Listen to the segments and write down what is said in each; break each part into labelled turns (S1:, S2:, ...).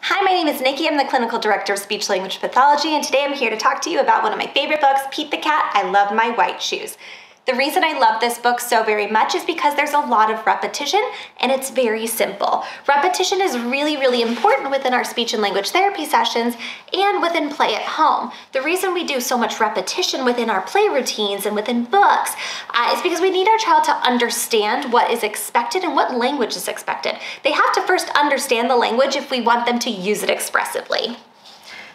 S1: Hi, my name is Nikki. I'm the Clinical Director of Speech Language Pathology, and today I'm here to talk to you about one of my favorite books, Pete the Cat, I Love My White Shoes. The reason I love this book so very much is because there's a lot of repetition and it's very simple. Repetition is really important within our speech and language therapy sessions and within play at home. The reason we do so much repetition within our play routines and within books is because we need our child to understand what is expected and what language is expected. They have to first understand the language if we want them to use it expressively.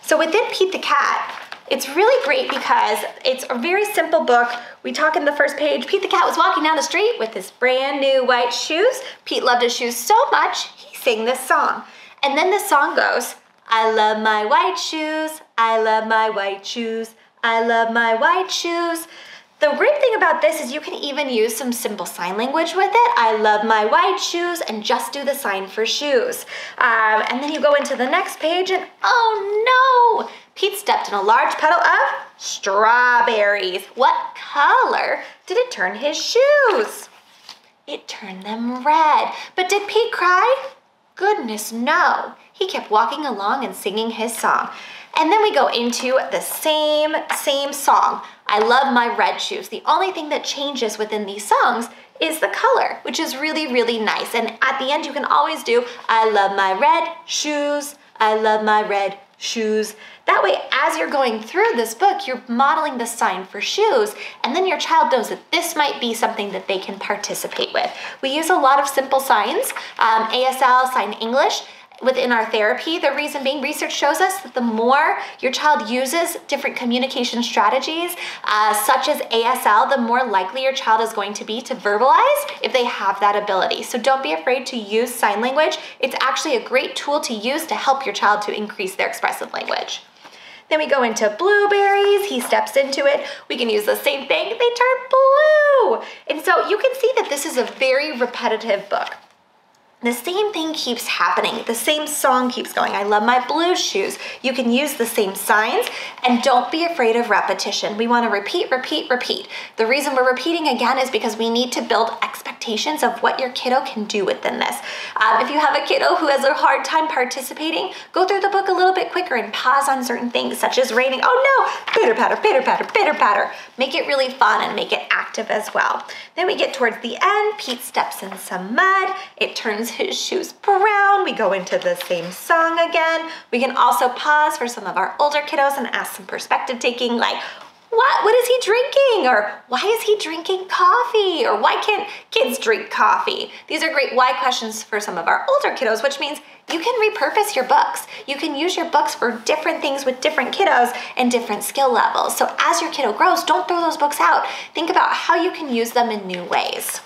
S1: So within Pete the Cat, it's really great because it's a very simple book. We talk in the first page, Pete the Cat was walking down the street with his brand new white shoes. Pete loved his shoes so much, he sang this song. And then the song goes, I love my white shoes, I love my white shoes, I love my white shoes. The great thing about this is you can even use some simple sign language with it. I love my white shoes, and just do the sign for shoes. And then you go into the next page and oh no! Pete stepped in a large puddle of strawberries. What color did it turn his shoes? It turned them red. But did Pete cry? Goodness, no. He kept walking along and singing his song. And then we go into the same song. I love my red shoes. The only thing that changes within these songs is the color, which is really nice. And at the end, you can always do, I love my red shoes, I love my red shoes. That way, as you're going through this book, you're modeling the sign for shoes, and then your child knows that this might be something that they can participate with. We use a lot of simple signs, ASL, sign English, within our therapy. The reason being, research shows us that the more your child uses different communication strategies, such as ASL, the more likely your child is going to be to verbalize if they have that ability. So don't be afraid to use sign language. It's actually a great tool to use to help your child to increase their expressive language. Then we go into blueberries. He steps into it. We can use the same thing. They turn blue. And so you can see that this is a very repetitive book. The same thing keeps happening. The same song keeps going. I love my blue shoes. You can use the same signs, and don't be afraid of repetition. We want to repeat. The reason we're repeating again is because we need to build expectations of what your kiddo can do within this. If you have a kiddo who has a hard time participating, go through the book a little bit quicker and pause on certain things such as raining. Oh no, pitter patter. Make it really fun and make it active as well. Then we get towards the end. Pete steps in some mud. It turns his shoes brown. We go into the same song again. We can also pause for some of our older kiddos and ask some perspective taking, like, what is he drinking? Or why is he drinking coffee? Or why can't kids drink coffee? These are great why questions for some of our older kiddos, which means you can repurpose your books. You can use your books for different things with different kiddos and different skill levels. So as your kiddo grows, don't throw those books out. Think about how you can use them in new ways.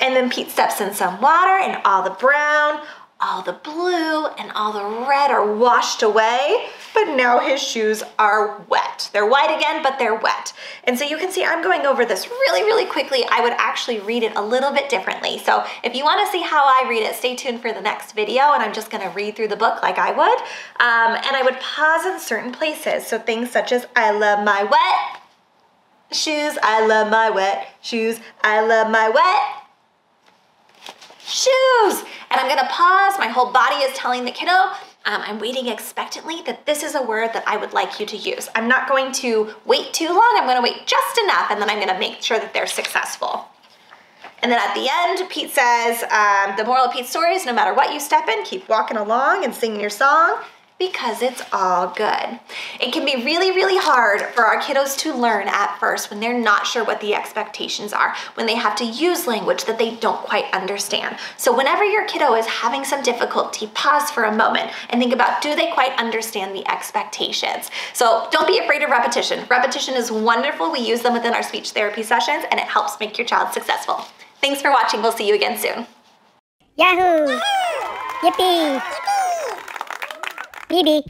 S1: And then Pete steps in some water, and all the brown, all the blue, and all the red are washed away, but now his shoes are wet. They're white again, but they're wet. And so you can see I'm going over this really quickly. I would actually read it a little bit differently. So if you want to see how I read it, stay tuned for the next video, and I'm just going to read through the book like I would. And I would pause in certain places. So things such as, I love my wet shoes, I love my wet shoes, I love my wet shoes. And I'm gonna pause. My whole body is telling the kiddo, I'm waiting expectantly that this is a word that I would like you to use. I'm not going to wait too long. I'm gonna wait just enough, and then I'm gonna make sure that they're successful. And then at the end, Pete says, the moral of Pete's story is no matter what you step in, keep walking along and singing your song, because it's all good. It can be really hard for our kiddos to learn at first when they're not sure what the expectations are, when they have to use language that they don't quite understand. So whenever your kiddo is having some difficulty, pause for a moment and think about, do they quite understand the expectations? So don't be afraid of repetition. Repetition is wonderful. We use them within our speech therapy sessions, and it helps make your child successful. Thanks for watching. We'll see you again soon.
S2: Yahoo! Yippee! MeBe.